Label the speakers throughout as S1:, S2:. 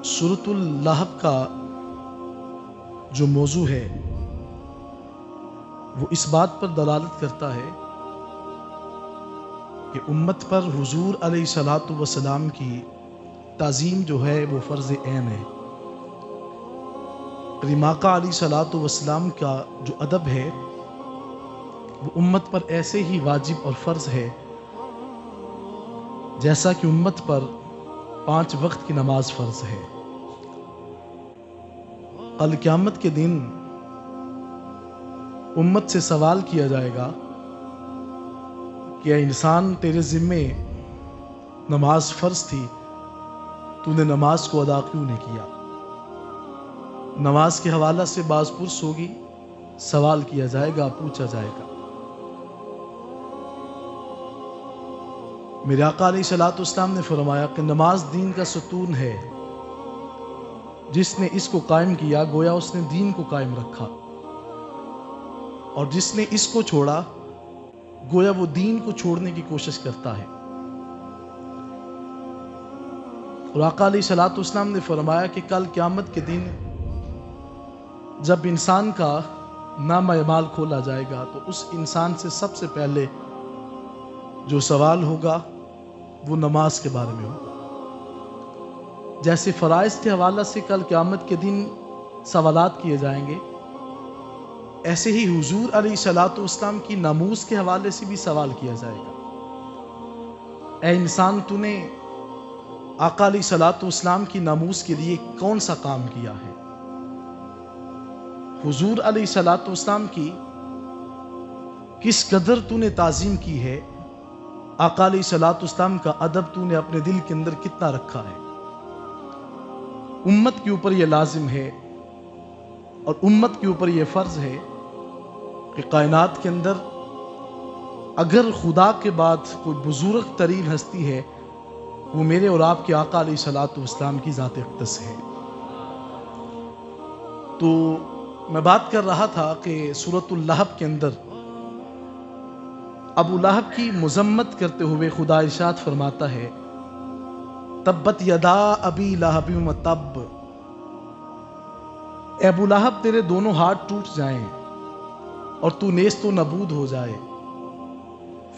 S1: سورۃ اللہب کا جو موضوع ہے وہ اس بات پر دلالت کرتا ہے کہ امت پر حضور علیہ الصلوۃ والسلام کی تعظیم جو ہے وہ فرض عین ہے۔ کریم آقا علیہ الصلوۃ والسلام کا جو ادب ہے وہ امت پر ایسے ہی واجب اور فرض ہے جیسا کہ امت پر 5 وقت کی نماز فرض ہے۔ کل قیامت کے دن امت سے سوال کیا جائے گا کہ اے انسان، تیرے ذمے نماز فرض تھی، تو نے نماز کو ادا کیوں نہیں کیا؟ نماز کے حوالہ سے باز پرس ہوگی، سوال کیا جائے گا، پوچھا جائے گا۔ میرے آقا علیہ الصلوۃ والسلام نے فرمایا کہ نماز دین کا ستون ہے، جس نے اس کو قائم کیا گویا اس نے دین کو قائم رکھا، اور جس نے اس کو چھوڑا گویا وہ دین کو چھوڑنے کی کوشش کرتا ہے۔ اور آقا علیہ الصلوۃ والسلام نے فرمایا کہ کل قیامت کے دن جب انسان کا نامہ اعمال کھولا جائے گا تو اس انسان سے سب سے پہلے جو سوال ہوگا وہ نماز کے بارے میں ہوگا۔ جیسے فرائض کے حوالہ سے کل قیامت کے دن سوالات کیے جائیں گے، ایسے ہی حضور علیہ الصلوۃ والسلام کی ناموس کے حوالے سے بھی سوال کیا جائے گا۔ اے انسان، تو نے آقا علیہ الصلوۃ والسلام کی ناموس کے لیے کون سا کام کیا ہے؟ حضور علیہ الصلوۃ والسلام کی کس قدر تو نے تعظیم کی ہے؟ آقا علیہ الصلوۃ والسلام کا ادب تو نے اپنے دل کے اندر کتنا رکھا ہے؟ امت کے اوپر یہ لازم ہے اور امت کے اوپر یہ فرض ہے کہ کائنات کے اندر اگر خدا کے بعد کوئی بزرگ ترین ہستی ہے وہ میرے اور آپ کے آقا علیہ الصلوۃ والسلام کی ذات اقدس ہے۔ تو میں بات کر رہا تھا کہ سورۃ اللہب کے اندر ابو لہب کی مذمت کرتے ہوئے خدا ارشاد فرماتا ہے، تبت یدا ابی لہب وتب، اے ابو لہب تیرے دونوں ہاتھ ٹوٹ جائیں اور تو نیست و نبود ہو جائے۔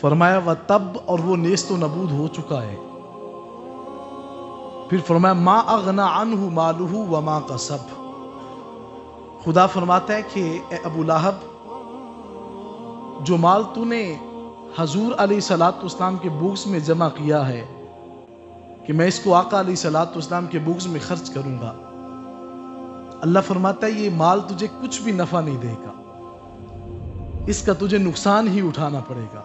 S1: فرمایا وتب، اور وہ نیست و نبود ہو چکا ہے۔ پھر فرمایا ما اغنا عنہ مالہ وما کسب، خدا فرماتا ہے کہ اے ابو لہب، جو مال تو نے حضور علیہ الصلوۃ والسلام کے بغض میں جمع کیا ہے کہ میں اس کو آقا علیہ الصلوۃ والسلام کے بغض میں خرچ کروں گا، اللہ فرماتا ہے یہ مال تجھے کچھ بھی نفع نہیں دے گا، اس کا تجھے نقصان ہی اٹھانا پڑے گا۔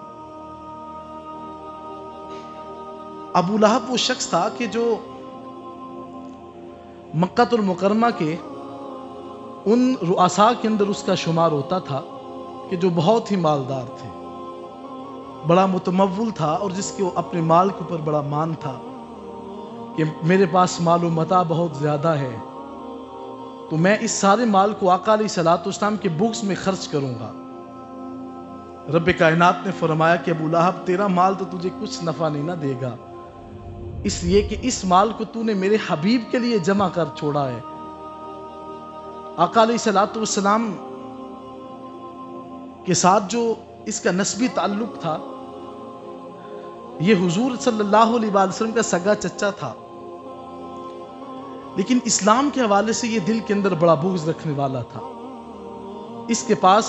S1: ابو لہب وہ شخص تھا کہ جو مکہ المکرمہ کے ان رؤساء کے اندر اس کا شمار ہوتا تھا کہ جو بہت ہی مالدار تھے، بڑا متمول تھا، اور جس کے اپنے مال کے اوپر بڑا مان تھا کہ میرے پاس مال و متاع بہت زیادہ ہے، تو میں اس سارے مال کو آقا علیہ الصلوۃ والسلام کے بغض میں خرچ کروں گا۔ رب کائنات نے فرمایا کہ ابو لہب تیرا مال تو تجھے کچھ نفع نہیں نہ دے گا، اس لیے کہ اس مال کو تو نے میرے حبیب کے لیے جمع کر چھوڑا ہے۔ آقا علیہ الصلوۃ والسلام کے ساتھ جو اس کا نسبی تعلق تھا، یہ حضور صلی اللہ علیہ وآلہ وسلم کا سگا چچا تھا، لیکن اسلام کے حوالے سے یہ دل کے اندر بڑا بغض رکھنے والا تھا۔ اس کے پاس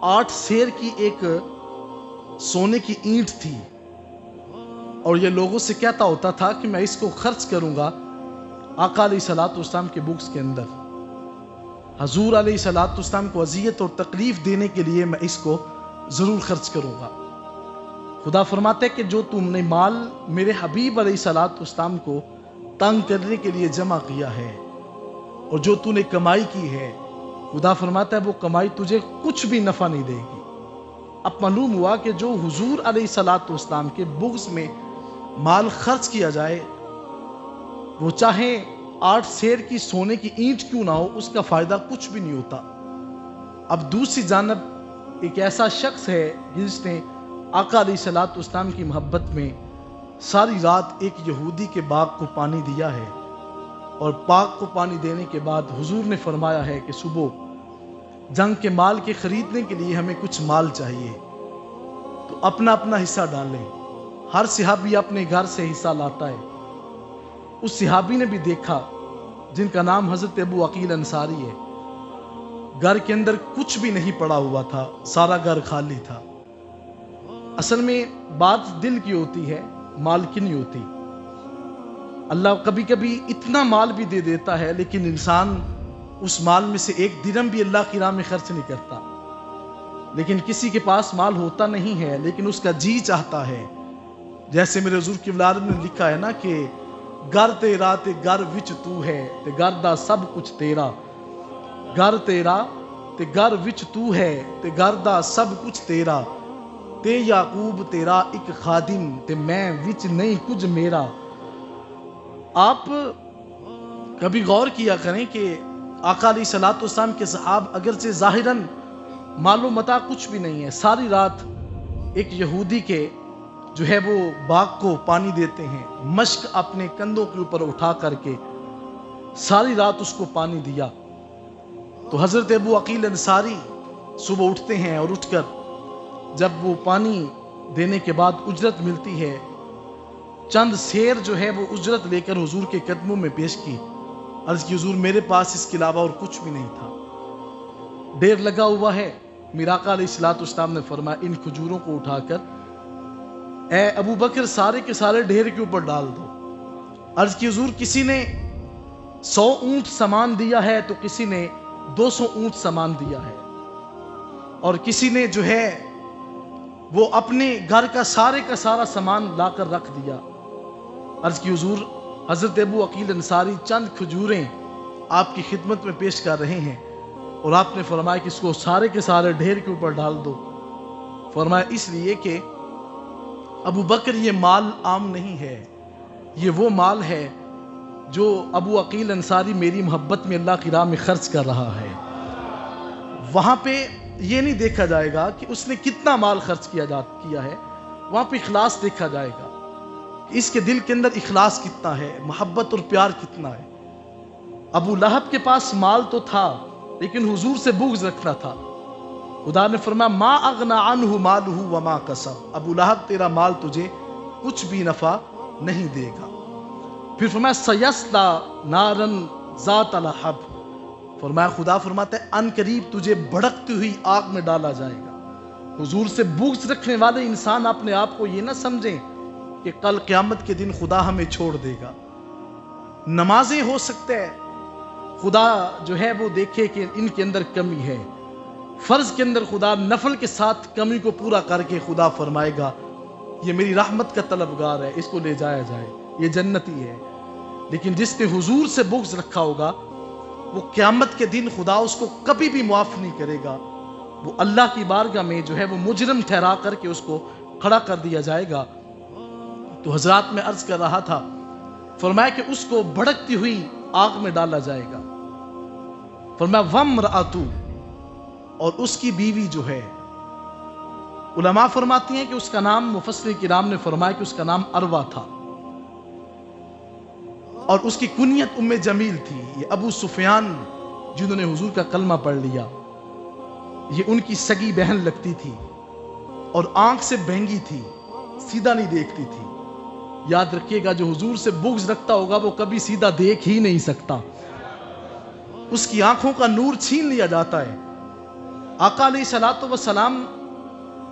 S1: 8 سیر کی ایک سونے کی اینٹ تھی، اور یہ لوگوں سے کہتا ہوتا تھا کہ میں اس کو خرچ کروں گا آقا علیہ الصلوۃ والسلام کے بغض کے اندر، حضور علیہ الصلوۃ والسلام کو اذیت اور تکلیف دینے کے لیے میں اس کو ضرور خرچ کروں گا۔ خدا فرماتا ہے کہ جو تم نے مال میرے حبیب علیہ الصلوۃ والسلام کو تنگ کرنے کے لیے جمع کیا ہے اور جو تو نے کمائی کی ہے، خدا فرماتا ہے وہ کمائی تجھے کچھ بھی نفع نہیں دے گی۔ اب معلوم ہوا کہ جو حضور علیہ الصلوۃ والسلام کے بغض میں مال خرچ کیا جائے، وہ چاہے 8 سیر کی سونے کی اینٹ کیوں نہ ہو، اس کا فائدہ کچھ بھی نہیں ہوتا۔ اب دوسری جانب ایک ایسا شخص ہے جس نے آقا علیہ الصلوۃ والسلام کی محبت میں ساری رات ایک یہودی کے باغ کو پانی دیا ہے، اور پاک کو پانی دینے کے بعد حضور نے فرمایا ہے کہ صبح جنگ کے مال کے خریدنے کے لیے ہمیں کچھ مال چاہیے، تو اپنا اپنا حصہ ڈالیں۔ ہر صحابی اپنے گھر سے حصہ لاتا ہے۔ اس صحابی نے بھی دیکھا جن کا نام حضرت ابو عقیل انصاری ہے، گھر کے اندر کچھ بھی نہیں پڑا ہوا تھا، سارا گھر خالی تھا۔ اصل میں بات دل کی ہوتی ہے، مال کی نہیں ہوتی۔ اللہ کبھی کبھی اتنا مال بھی دے دیتا ہے لیکن انسان اس مال میں سے ایک درہم بھی اللہ کی راہ میں خرچ نہیں کرتا۔ لیکن کسی کے پاس مال ہوتا نہیں ہے لیکن اس کا جی چاہتا ہے، جیسے میرے حضور کی ولادت نے لکھا ہے نا کہ گھر تیرا تے گھر وچ تو ہے تے گھر دا سب کچھ تیرا، گھر تیرا تے گھر وچ تو ہے تے گھر دا سب کچھ تیرا، تے یعقوب تیرا ایک خادم تے میں وچ نہیں کچھ میرا۔ آپ کبھی غور کیا کریں کہ آقا علیہ الصلوۃ والسلام کے صحاب اگرچہ ظاہراً مال و متاع کچھ بھی نہیں ہے، ساری رات ایک یہودی کے جو ہے وہ باغ کو پانی دیتے ہیں، مشک اپنے کندھوں کے اوپر اٹھا کر کے ساری رات اس کو پانی دیا۔ تو حضرت ابو عقیل انصاری صبح اٹھتے ہیں اور اٹھ کر جب وہ پانی دینے کے بعد اجرت ملتی ہے، چند سیر جو ہے وہ اجرت لے کر حضور کے قدموں میں پیش کی، عرض کی حضور میرے پاس اس کے علاوہ اور کچھ بھی نہیں تھا، ڈیر لگا ہوا ہے۔ میرا آقا علیہ الصلوۃ والسلام نے فرمایا ان کھجوروں کو اٹھا کر اے ابو بکر سارے کے سارے ڈھیر کے اوپر ڈال دو۔ عرض کی حضور کسی نے 100 اونٹ سامان دیا ہے تو کسی نے 200 اونٹ سامان دیا ہے، اور کسی نے جو ہے وہ اپنے گھر کا سارا سامان لا کر رکھ دیا۔ عرض کی حضور حضرت ابو عقیل انصاری چند کھجوریں آپ کی خدمت میں پیش کر رہے ہیں، اور آپ نے فرمایا کہ اس کو سارے کے سارے ڈھیر کے اوپر ڈال دو۔ فرمایا اس لیے کہ ابو بکر یہ مال عام نہیں ہے، یہ وہ مال ہے جو ابو عقیل انصاری میری محبت میں اللہ کی راہ میں خرچ کر رہا ہے۔ وہاں پہ یہ نہیں دیکھا جائے گا کہ اس نے کتنا مال خرچ کیا ہے، وہاں پہ اخلاص دیکھا جائے گا کہ اس کے دل کے اندر اخلاص کتنا ہے، محبت اور پیار کتنا ہے۔ ابو لہب کے پاس مال تو تھا لیکن حضور سے بغض رکھنا تھا۔ خدا نے فرمایا ما اغنى عنہ مالہ وما کسب، ابو لہب تیرا مال تجھے کچھ بھی نفع نہیں دے گا۔ پھر فرمایا سیصلی نارا ذات لہب، فرمایا خدا فرماتا ہے ان قریب تجھے بھڑکتی ہوئی آگ میں ڈالا جائے گا۔ حضور سے بغض رکھنے والے انسان اپنے آپ کو یہ نہ سمجھیں کہ کل قیامت کے دن خدا ہمیں چھوڑ دے گا۔ نمازیں ہو سکتے ہیں خدا جو ہے وہ دیکھے کہ ان کے اندر کمی ہے، فرض کے اندر خدا نفل کے ساتھ کمی کو پورا کر کے خدا فرمائے گا یہ میری رحمت کا طلبگار ہے، اس کو لے جایا جائے، یہ جنتی ہے۔ لیکن جس نے حضور سے بغض رکھا ہوگا وہ قیامت کے دن خدا اس کو کبھی بھی معاف نہیں کرے گا، وہ اللہ کی بارگاہ میں جو ہے وہ مجرم ٹھہرا کر کے اس کو کھڑا کر دیا جائے گا۔ تو حضرات میں عرض کر رہا تھا، فرمایا کہ اس کو بھڑکتی ہوئی آگ میں ڈالا جائے گا۔ فرمایا وامرأتو، اور اس کی بیوی جو ہے، علماء فرماتی ہیں کہ اس کا نام، مفسر کرام نے فرمایا کہ اس کا نام عروہ تھا، اور اس کی کنیت ام جمیل تھی۔ یہ ابو سفیان جنہوں نے حضور کا کلمہ پڑھ لیا، یہ ان کی سگی بہن لگتی تھی، اور آنکھ سے بہنگی تھی، سیدھا نہیں دیکھتی تھی۔ یاد رکھیے گا جو حضور سے بغض رکھتا ہوگا وہ کبھی سیدھا دیکھ ہی نہیں سکتا، اس کی آنکھوں کا نور چھین لیا جاتا ہے۔ آقا علیہ الصلوۃ والسلام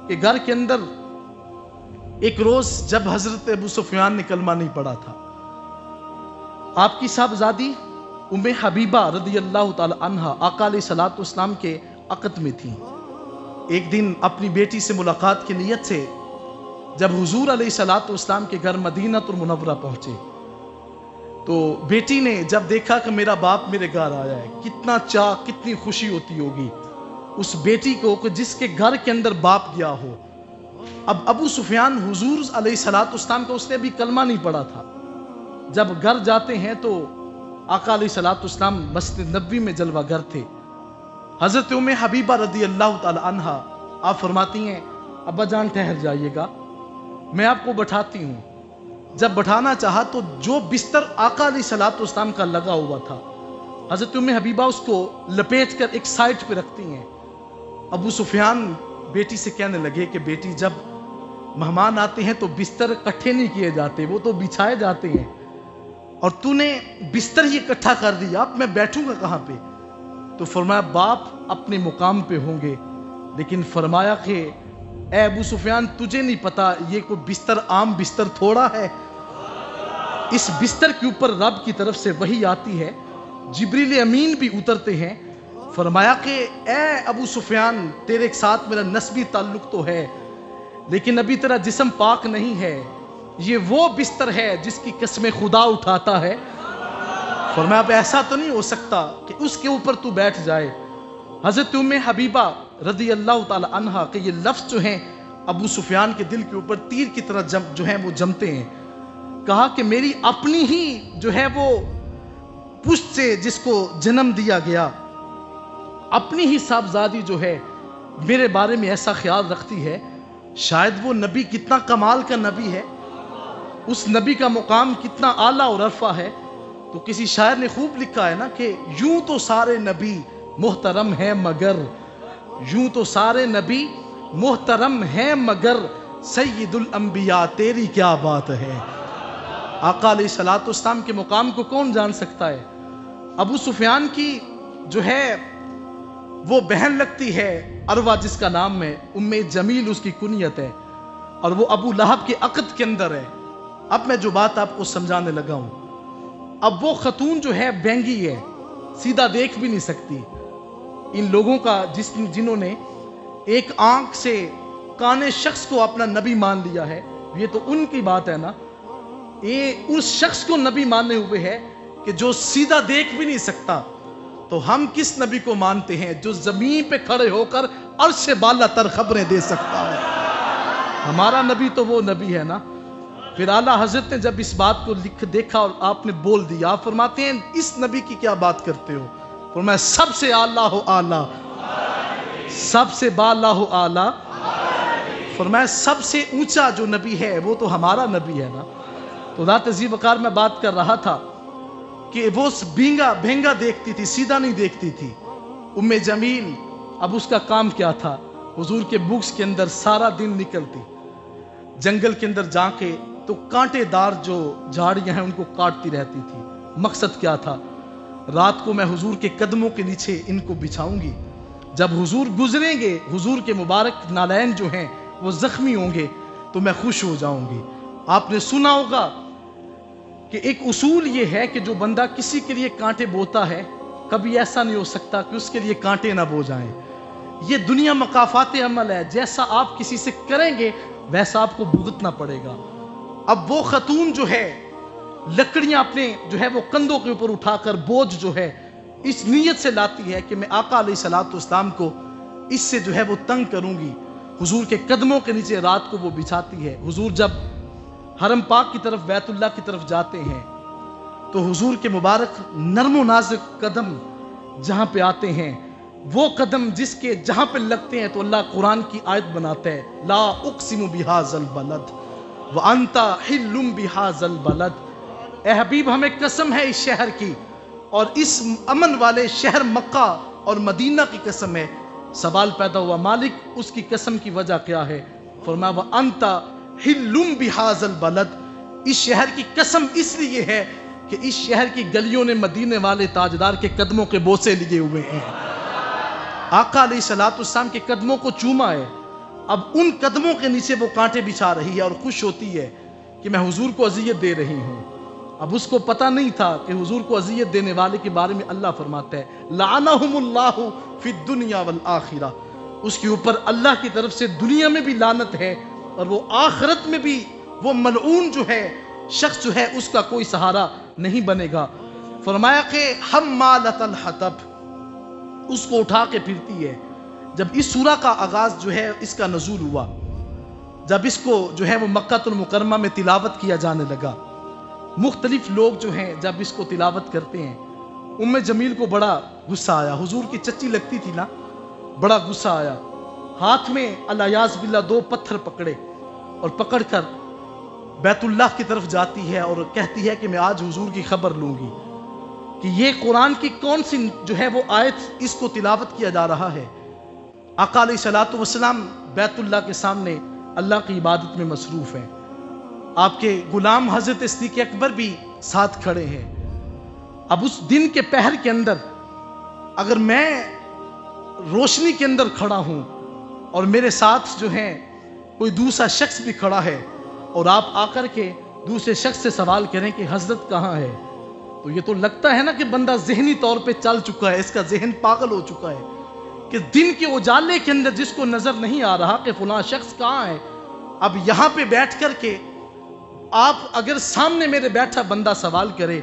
S1: کے گھر کے اندر ایک روز جب حضرت ابو سفیان نے کلمہ نہیں پڑھا تھا، آپ کی صاحبزادی ام حبیبہ رضی اللہ تعالی عنہا آقا علیہ الصلوۃ والسلام کے عقد میں تھی۔ ایک دن اپنی بیٹی سے ملاقات کی نیت سے جب حضور علیہ الصلوۃ والسلام کے گھر مدینہ المنورہ پہنچے تو بیٹی نے جب دیکھا کہ میرا باپ میرے گھر آیا ہے، کتنا چاہ کتنی خوشی ہوتی ہوگی اس بیٹی کو کہ جس کے گھر کے اندر باپ گیا ہو۔ اب ابو سفیان حضور علیہ الصلوۃ والسلام کا اس نے ابھی کلمہ نہیں پڑھا تھا، جب گھر جاتے ہیں تو آقا علیہ الصلوۃ والسلام مسجد نبوی میں جلوہ گر تھے۔ حضرت ام حبیبہ رضی اللہ تعالی عنہا آپ فرماتی ہیں ابا جان ٹھہر جائیے گا، میں آپ کو بٹھاتی ہوں۔ جب بٹھانا چاہا تو جو بستر آقا علیہ الصلوۃ والسلام کا لگا ہوا تھا، حضرت ام حبیبہ اس کو لپیٹ کر ایک سائٹ پہ رکھتی ہیں۔ ابو سفیان بیٹی سے کہنے لگے کہ بیٹی، جب مہمان آتے ہیں تو بستر اکٹھے نہیں کیے جاتے، وہ تو بچھائے جاتے ہیں، اور تو نے بستر ہی اکٹھا کر دیا، اب میں بیٹھوں گا کہاں پہ؟ تو فرمایا باپ اپنے مقام پہ ہوں گے، لیکن فرمایا کہ اے ابو سفیان، تجھے نہیں پتا یہ کوئی بستر عام بستر تھوڑا ہے، اس بستر کے اوپر رب کی طرف سے وحی آتی ہے، جبریل امین بھی اترتے ہیں۔ فرمایا کہ اے ابو سفیان، تیرے ساتھ میرا نسبی تعلق تو ہے، لیکن ابھی تیرا جسم پاک نہیں ہے، یہ وہ بستر ہے جس کی قسم خدا اٹھاتا ہے۔ فرمایا اب ایسا تو نہیں ہو سکتا کہ اس کے اوپر تو بیٹھ جائے۔ حضرت ام حبیبہ رضی اللہ تعالی عنہا کہ یہ لفظ جو ہیں ابو سفیان کے دل کے اوپر تیر کی طرح جو ہیں وہ جمتے ہیں۔ کہا کہ میری اپنی ہی جو ہے وہ پشت سے جس کو جنم دیا گیا، اپنی ہی صاحبزادی جو ہے میرے بارے میں ایسا خیال رکھتی ہے، شاید وہ نبی کتنا کمال کا نبی ہے، اس نبی کا مقام کتنا اعلیٰ اور عرفہ ہے۔ تو کسی شاعر نے خوب لکھا ہے نا کہ یوں تو سارے نبی محترم ہیں مگر، یوں تو سارے نبی محترم ہیں مگر، سید الانبیاء تیری کیا بات ہے۔ آقا علیہ الصلوۃ والسلام کے مقام کو کون جان سکتا ہے؟ ابو سفیان کی جو ہے وہ بہن لگتی ہے عروہ، جس کا نام ہے ام جمیل، اس کی کنیت ہے، اور وہ ابو لہب کے عقد کے اندر ہے۔ اب میں جو بات آپ کو سمجھانے لگا ہوں، اب وہ خاتون جو ہے بینگی ہے، سیدھا دیکھ بھی نہیں سکتی۔ ان لوگوں کا جنہوں نے ایک آنکھ سے کانے شخص کو اپنا نبی مان لیا ہے، یہ تو ان کی بات ہے نا، یہ اس شخص کو نبی ماننے ہوئے ہے کہ جو سیدھا دیکھ بھی نہیں سکتا۔ تو ہم کس نبی کو مانتے ہیں جو زمین پہ کھڑے ہو کر عرش سے بالا تر خبریں دے سکتا ہے؟ ہمارا نبی تو وہ نبی ہے نا۔ پھر اعلیٰ حضرت نے جب اس بات کو دیکھا اور آپ نے بول دیا، آپ فرماتے ہیں اس نبی کی کیا بات کرتے ہو؟ فرمایا سب سے اعلیٰ ہو اعلیٰ، سب سے بالا ہو اعلیٰ، فرمایا سب سے اونچا جو نبی ہے وہ تو ہمارا نبی ہے نا۔ تو ذات ذی وقار میں بات کر رہا تھا کہ وہ بھینگا دیکھتی تھی، سیدھا نہیں دیکھتی تھی۔ ام جمیل، اب اس کا کام کیا تھا؟ حضور کے بکس کے اندر سارا دن نکلتی، جنگل کے اندر جا کے تو کانٹے دار جو جھاڑیاں ہیں ان کو کاٹتی رہتی تھی۔ مقصد کیا تھا؟ رات کو میں حضور کے قدموں کے نیچے ان کو بچھاؤں گی، جب حضور گزریں گے، حضور کے مبارک نالین جو ہیں وہ زخمی ہوں گے تو میں خوش ہو جاؤں گی۔ آپ نے سنا ہوگا کہ ایک اصول یہ ہے کہ جو بندہ کسی کے لیے کانٹے بوتا ہے، کبھی ایسا نہیں ہو سکتا کہ اس کے لیے کانٹے نہ بو جائیں۔ یہ دنیا مقافات عمل ہے، جیسا آپ کسی سے کریں گے ویسا آپ کو بھگتنا پڑے گا۔ اب وہ خاتون جو ہے لکڑیاں اپنے جو ہے وہ کندھوں کے اوپر اٹھا کر بوجھ جو ہے اس نیت سے لاتی ہے کہ میں آقا علیہ الصلوۃ والسلام کو اس سے جو ہے وہ تنگ کروں گی۔ حضور کے قدموں کے نیچے رات کو وہ بچھاتی ہے۔ حضور جب حرم پاک کی طرف، بیت اللہ کی طرف جاتے ہیں تو حضور کے مبارک نرم و نازک قدم جہاں پہ آتے ہیں، وہ قدم جس کے جہاں پہ لگتے ہیں تو اللہ قرآن کی آیت بناتا ہے، لا اقسم بہذا البلد وانت حل بہذا البلد۔ اے حبیب، ہمیں قسم ہے اس شہر کی اور اس امن والے شہر مکہ اور مدینہ کی قسم ہے۔ سوال پیدا ہوا مالک اس کی قسم کی وجہ کیا ہے؟ فرمایا وانت حل بہذا البلد، اس شہر کی قسم اس لیے ہے کہ اس شہر کی گلیوں نے مدینے والے تاجدار کے قدموں کے بوسے لیے ہوئے ہیں۔ آقا علیہ الصلوۃ والسلام کے قدموں کو چوما ہے، اب ان قدموں کے نیچے وہ کانٹے بچھا رہی ہے اور خوش ہوتی ہے کہ میں حضور کو اذیت دے رہی ہوں۔ اب اس کو پتہ نہیں تھا کہ حضور کو اذیت دینے والے کے بارے میں اللہ فرماتا ہے لعنہم اللہ فی الدنیا والآخرہ، اس کے اوپر اللہ کی طرف سے دنیا میں بھی لعنت ہے اور وہ آخرت میں بھی وہ ملعون جو ہے شخص جو ہے اس کا کوئی سہارا نہیں بنے گا۔ فرمایا کہ حمالۃ الحطب، اس کو اٹھا کے پھرتی ہے۔ جب اس سورہ کا آغاز جو ہے اس کا نزول ہوا، جب اس کو جو ہے وہ مکہ المکرمہ میں تلاوت کیا جانے لگا، مختلف لوگ جو ہیں جب اس کو تلاوت کرتے ہیں، ام جمیل کو بڑا غصہ آیا، حضور کی چچی لگتی تھی نا، بڑا غصہ آیا، ہاتھ میں الیاذ باللہ 2 پتھر پکڑے اور پکڑ کر بیت اللہ کی طرف جاتی ہے اور کہتی ہے کہ میں آج حضور کی خبر لوں گی کہ یہ قرآن کی کون سی جو ہے وہ آیت اس کو تلاوت کیا جا رہا ہے۔ آقا علیہ الصلوۃ والسلام بیت اللہ کے سامنے اللہ کی عبادت میں مصروف ہیں، آپ کے غلام حضرت صدیق اکبر بھی ساتھ کھڑے ہیں۔ اب اس دن کے پہر کے اندر اگر میں روشنی کے اندر کھڑا ہوں اور میرے ساتھ جو ہے کوئی دوسرا شخص بھی کھڑا ہے اور آپ آ کر کے دوسرے شخص سے سوال کریں کہ حضرت کہاں ہے، تو یہ تو لگتا ہے نا کہ بندہ ذہنی طور پہ چل چکا ہے، اس کا ذہن پاگل ہو چکا ہے کہ دن کے اجالے کے اندر جس کو نظر نہیں آ رہا کہ فلاں شخص کہاں ہے، اب یہاں پہ بیٹھ کر کے آپ اگر سامنے میرے بیٹھا بندہ سوال کرے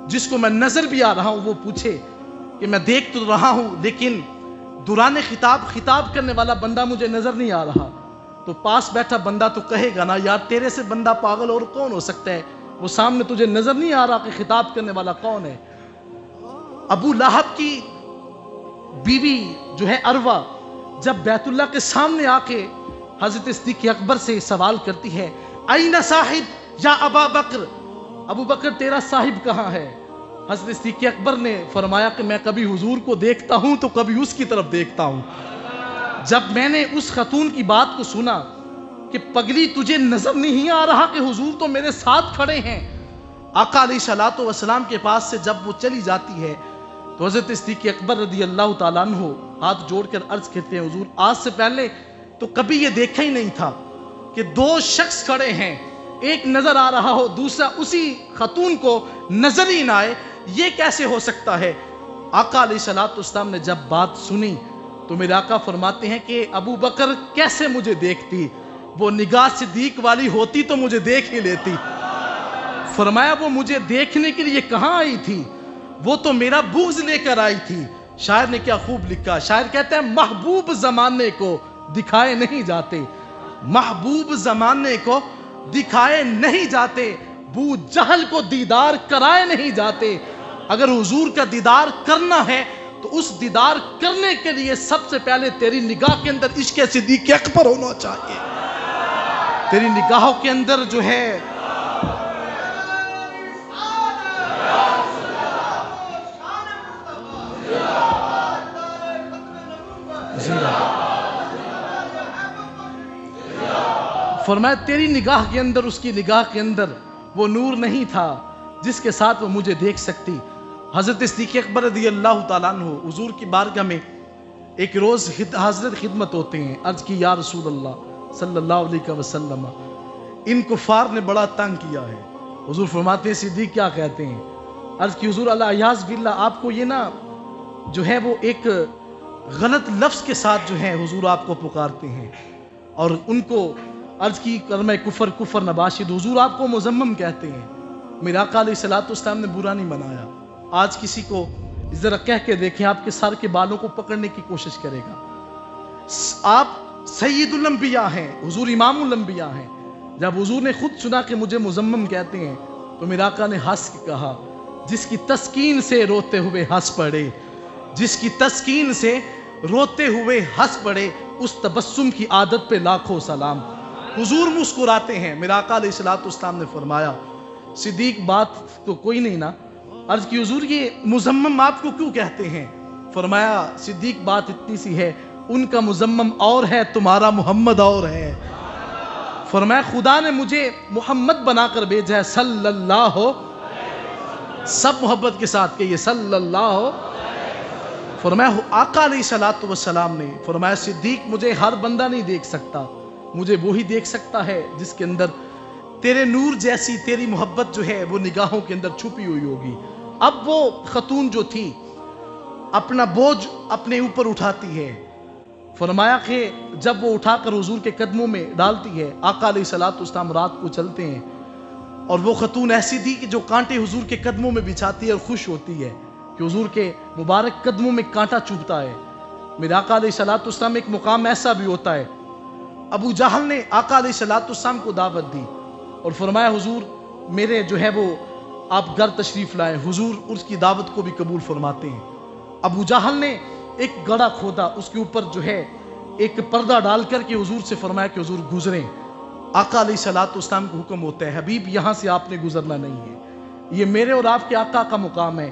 S1: جس کو میں نظر بھی آ رہا ہوں، وہ پوچھے کہ میں دیکھ تو رہا ہوں لیکن دوران خطاب کرنے والا بندہ مجھے نظر نہیں آ رہا، تو پاس بیٹھا بندہ تو کہے گا نا یار تیرے سے بندہ پاگل اور کون ہو سکتا ہے، وہ سامنے تجھے نظر نہیں آ رہا کہ خطاب کرنے والا کون ہے۔ ابو لہب کی بیوی جو ہے عروہ جب بیت اللہ کے سامنے آ کے حضرت صدیق اکبر سے سوال کرتی ہے، این صاحب یا ابا بکر، ابو بکر تیرا صاحب کہاں ہے؟ حضرت صدیق اکبر نے فرمایا کہ میں کبھی حضور کو دیکھتا ہوں تو کبھی اس کی طرف دیکھتا ہوں۔ جب میں نے اس خاتون کی بات کو سنا کہ پگلی تجھے نظر نہیں آ رہا کہ حضور تو میرے ساتھ کھڑے ہیں، آقا علیہ الصلوۃ والسلام کے پاس سے جب وہ چلی جاتی ہے تو حضرت صدیق اکبر رضی اللہ تعالیٰ عنہ ہاتھ جوڑ کر عرض کرتے ہیں، حضور آج سے پہلے تو کبھی یہ دیکھا ہی نہیں تھا کہ دو شخص کھڑے ہیں، ایک نظر آ رہا ہو دوسرا اسی خاتون کو نظر ہی نہ آئے، یہ کیسے ہو سکتا ہے؟ آقا علیہ الصلوۃ والسلام نے جب بات سنی تو میرے آقا فرماتے ہیں کہ ابو بکر کیسے مجھے دیکھتی، وہ نگاہ صدیق والی ہوتی تو مجھے دیکھ ہی لیتی۔ فرمایا وہ مجھے دیکھنے کے لیے کہاں آئی تھی، وہ تو میرا بغض لے کر آئی تھی۔ شاعر نے کیا خوب لکھا، شاعر کہتے ہیں محبوب زمانے کو دکھائے نہیں جاتے، محبوب زمانے کو دکھائے نہیں جاتے، بو جہل کو دیدار کرائے نہیں جاتے۔ اگر حضور کا دیدار کرنا ہے تو اس دیدار کرنے کے لیے سب سے پہلے تیری نگاہ کے اندر عشق صدیق اکبر ہونا چاہیے، تیری نگاہوں کے اندر جو ہے فرمایا تیری نگاہ کے اندر، اس کی نگاہ کے اندر وہ نور نہیں تھا جس کے ساتھ وہ مجھے دیکھ سکتی۔ حضرت صدیق اکبر رضی اللہ تعالیٰ عنہ حضور کی بارگاہ میں ایک روز حضرت خدمت ہوتے ہیں، عرض کی یا رسول اللہ صلی اللہ علیہ وسلم ان کفار نے بڑا تنگ کیا ہے۔ حضور فرماتے ہیں صدیق کیا کہتے ہیں؟ عرض کی حضور اللہ اعاذ باللہ آپ کو یہ نا جو ہے وہ ایک غلط لفظ کے ساتھ جو ہے حضور آپ کو پکارتے ہیں، اور ان کو عرض کی کلمہ کفر کفر نباشد، حضور آپ کو مذمم کہتے ہیں۔ میرے آقا علیہ الصلوۃ والسلام نے برا نہیں منایا۔ آج کسی کو ذرا کہہ کے دیکھیں، آپ کے سر کے بالوں کو پکڑنے کی کوشش کرے گا۔ آپ سید الانبیاء ہیں، حضور امام الانبیاء ہیں۔ جب حضور نے خود سنا کہ مجھے مذمم کہتے ہیں تو میرے آقا نے ہنس کے کہا، جس کی تسکین سے روتے ہوئے ہنس پڑے، جس کی تسکین سے روتے ہوئے ہنس پڑے، اس تبسم کی عادت پہ لاکھوں سلام۔ حضور مسکراتے ہیں۔ میرے آقا علیہ الصلوۃ والسلام نے فرمایا صدیق بات تو کوئی نہیں نا؟ عرض کی حضور یہ مذمم آپ کو کیوں کہتے ہیں؟ فرمایا صدیق بات اتنی سی ہے، ان کا مذمم اور ہے، تمہارا محمد اور ہے۔ فرمایا خدا نے مجھے محمد بنا کر بھیجا ہے صلی اللہ، سب محبت کے ساتھ کہیے صلی اللہ۔ فرمایا آقا علیہ الصلوۃ والسلام نے فرمایا صدیق مجھے ہر بندہ نہیں دیکھ سکتا، مجھے وہی دیکھ سکتا ہے جس کے اندر تیرے نور جیسی تیری محبت جو ہے وہ نگاہوں کے اندر چھپی ہوئی ہوگی۔ اب وہ خاتون جو تھی اپنا بوجھ اپنے اوپر اٹھاتی ہے۔ فرمایا کہ جب وہ اٹھا کر حضور کے قدموں میں ڈالتی ہے، آقا علیہ الصلوۃ والسلام رات کو چلتے ہیں، اور وہ خاتون ایسی تھی کہ جو کانٹے حضور کے قدموں میں بچھاتی ہے اور خوش ہوتی ہے کہ حضور کے مبارک قدموں میں کانٹا چبھتا ہے۔ میرے آقا علیہ الصلوۃ والسلام ایک مقام ایسا بھی ہوتا ہے، ابو جہل نے آقا علیہ الصلوۃ والسلام کو دعوت دی اور فرمایا حضور میرے جو ہے وہ آپ گھر تشریف لائیں، حضور اس کی دعوت کو بھی قبول فرماتے ہیں۔ ابو جہل نے ایک گڑھا کھودا، اس کے اوپر جو ہے ایک پردہ ڈال کر کے حضور سے فرمایا کہ حضور گزریں۔ آقا علیہ الصلوۃ والسلام کو حکم ہوتا ہے حبیب یہاں سے آپ نے گزرنا نہیں ہے، یہ میرے اور آپ کے آقا کا مقام ہے۔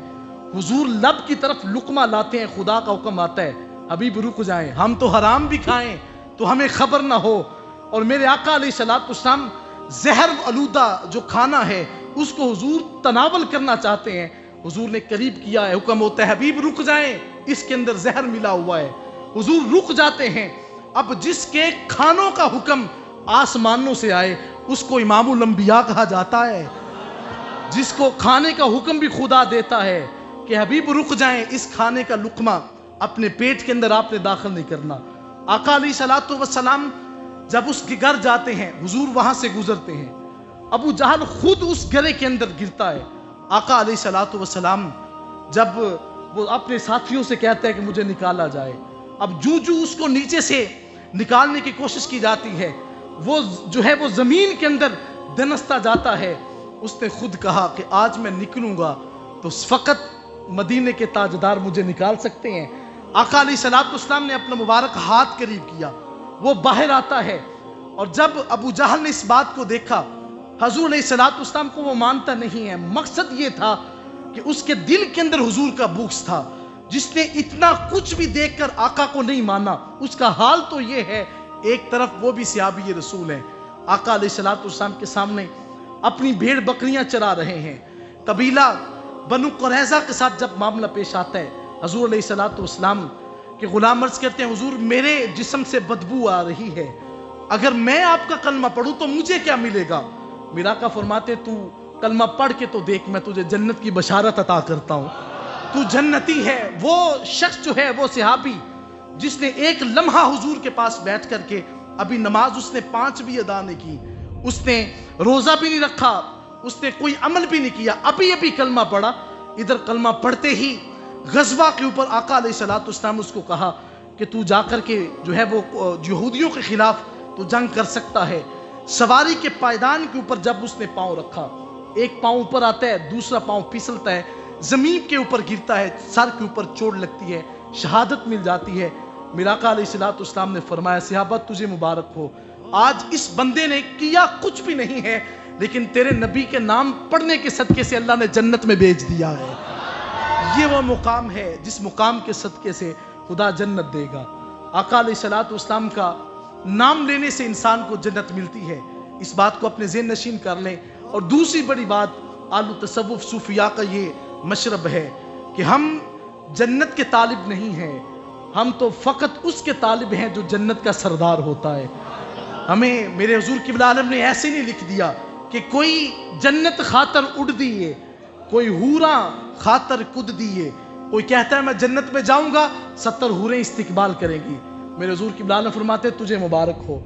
S1: حضور لب کی طرف لقمہ لاتے ہیں، خدا کا حکم آتا ہے حبیب رک جائیں، ہم تو حرام بھی کھائیں تو ہمیں خبر نہ ہو، اور میرے آقا علیہ الصلوۃ والسلام زہر آلودہ جو کھانا ہے اس کو حضور تناول کرنا چاہتے ہیں، حضور نے قریب کیا ہے، حکم ہوتا ہے حبیب رک جائیں، اس کے اندر زہر ملا ہوا ہے، حضور رک جاتے ہیں۔ اب جس کے کھانوں کا حکم آسمانوں سے آئے اس کو امام الانبیاء کہا جاتا ہے، جس کو کھانے کا حکم بھی خدا دیتا ہے کہ حبیب رک جائیں، اس کھانے کا لقمہ اپنے پیٹ کے اندر آپ نے داخل نہیں کرنا۔ آقا علیہ الصلوۃ والسلام جب اس کے گھر جاتے ہیں، حضور وہاں سے گزرتے ہیں، ابو جہل خود اس گھرے کے اندر گرتا ہے۔ آقا علیہ الصلوۃ والسلام جب وہ اپنے ساتھیوں سے کہتا ہے کہ مجھے نکالا جائے، اب جو اس کو نیچے سے نکالنے کی کوشش کی جاتی ہے، وہ جو ہے وہ زمین کے اندر دنستا جاتا ہے۔ اس نے خود کہا کہ آج میں نکلوں گا تو فقط مدینے کے تاجدار مجھے نکال سکتے ہیں۔ آقا علیہ الصلوۃ والسلام نے اپنا مبارک ہاتھ قریب کیا، وہ باہر آتا ہے، اور جب ابو جہل نے اس بات کو دیکھا، حضور علیہ الصلوۃ والسلام کو وہ مانتا نہیں ہے۔ مقصد یہ تھا کہ اس کے دل کے اندر حضور کا بغض تھا، جس نے اتنا کچھ بھی دیکھ کر آقا کو نہیں مانا، اس کا حال تو یہ ہے، ایک طرف وہ بھی صحابی رسول ہیں، آقا علیہ الصلوۃ والسلام کے سامنے اپنی بھیڑ بکریاں چرا رہے ہیں۔ قبیلہ بنو قریظہ کے ساتھ جب معاملہ پیش آتا ہے، حضور علیہ الصلوۃ والسلام کے غلام عرض کرتے ہیں حضور میرے جسم سے بدبو آ رہی ہے، اگر میں آپ کا کلمہ پڑھوں تو مجھے کیا ملے گا؟ میرا آقا فرماتے تو کلمہ پڑھ کے تو دیکھ، میں تجھے جنت کی بشارت عطا کرتا ہوں، تو جنتی ہے۔ وہ شخص جو ہے وہ صحابی جس نے ایک لمحہ حضور کے پاس بیٹھ کر کے ابھی نماز اس نے 5 بھی ادا نہیں کی، اس نے روزہ بھی نہیں رکھا، اس نے کوئی عمل بھی نہیں کیا، ابھی کلمہ پڑھا، ادھر کلمہ پڑھتے ہی غزوہ کے اوپر آقا علیہ الصلوۃ والسلام اس کو کہا کہ تو جا کر کے جو ہے وہ یہودیوں کے خلاف تو جنگ کر سکتا ہے۔ سواری کے پائدان کے اوپر جب اس نے پاؤں رکھا، ایک پاؤں اوپر آتا ہے، دوسرا پاؤں پھسلتا ہے، زمین کے اوپر گرتا ہے، سر کے اوپر چوٹ لگتی ہے، شہادت مل جاتی ہے۔ میرا آقا علیہ الصلوۃ والسلام نے فرمایا صحابہ تجھے مبارک ہو، آج اس بندے نے کیا کچھ بھی نہیں ہے، لیکن تیرے نبی کے نام پڑھنے کے صدقے سے اللہ نے جنت میں بھیج دیا ہے۔ یہ وہ مقام ہے جس مقام کے صدقے سے خدا جنت دے گا۔ آقا علیہ الصلوۃ والسلام کا نام لینے سے انسان کو جنت ملتی ہے، اس بات کو اپنے ذہن نشین کر لیں۔ اور دوسری بڑی بات، اہل تصوف صوفیاء کا یہ مشرب ہے کہ ہم جنت کے طالب نہیں ہیں، ہم تو فقط اس کے طالب ہیں جو جنت کا سردار ہوتا ہے۔ ہمیں میرے حضور قبلہ عالم نے ایسے نہیں لکھ دیا کہ کوئی جنت خاطر اڑ دیئے، کوئی حوراں خاطر کد دیئے، کوئی کہتا ہے میں جنت میں جاؤں گا 70 حوریں استقبال کریں گی۔ میرے حضور قبلہ عالم فرماتے تجھے مبارک ہو،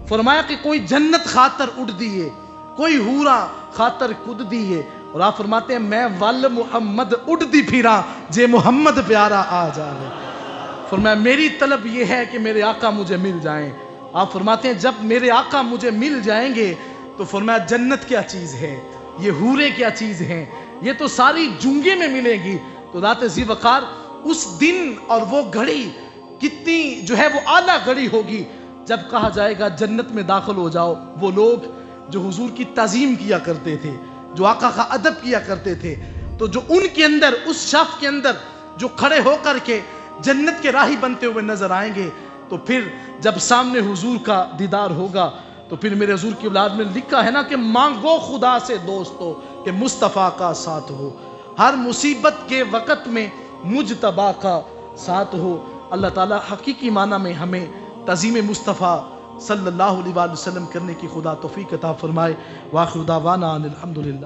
S1: فرمایا کہ کوئی جنت خاطر اڑ دیئے، کوئی حوراں خاطر کد دیئے، اور آپ فرماتے ہیں میں ول محمد اڑ دی پھرا جے محمد پیارا آ جائے۔ فرمایا میری طلب یہ ہے کہ میرے آقا مجھے مل جائیں۔ آپ فرماتے ہیں جب میرے آقا مجھے مل جائیں گے تو فرمایا جنت کیا چیز ہے، یہ حوریں کیا چیز ہیں، یہ تو ساری جونگے میں ملے گی۔ تو ذات ذی وقار اس دن اور وہ گھڑی کتنی جو ہے وہ اعلیٰ گھڑی ہوگی جب کہا جائے گا جنت میں داخل ہو جاؤ۔ وہ لوگ جو حضور کی تعظیم کیا کرتے تھے، جو آقا کا ادب کیا کرتے تھے، تو جو ان کے اندر اس شف کے اندر جو کھڑے ہو کر کے جنت کے راہی بنتے ہوئے نظر آئیں گے، تو پھر جب سامنے حضور کا دیدار ہوگا تو پھر میرے حضور کی اولاد میں لکھا ہے نا کہ مانگو خدا سے دوستو کہ مصطفیٰ کا ساتھ ہو، ہر مصیبت کے وقت میں مجتبیٰ کا ساتھ ہو۔ اللہ تعالیٰ حقیقی معنی میں ہمیں تعظیم مصطفیٰ صلی اللہ علیہ وسلم کرنے کی خدا توفیق عطا فرمائے۔ وآخر دعوانا ان الحمدللہ۔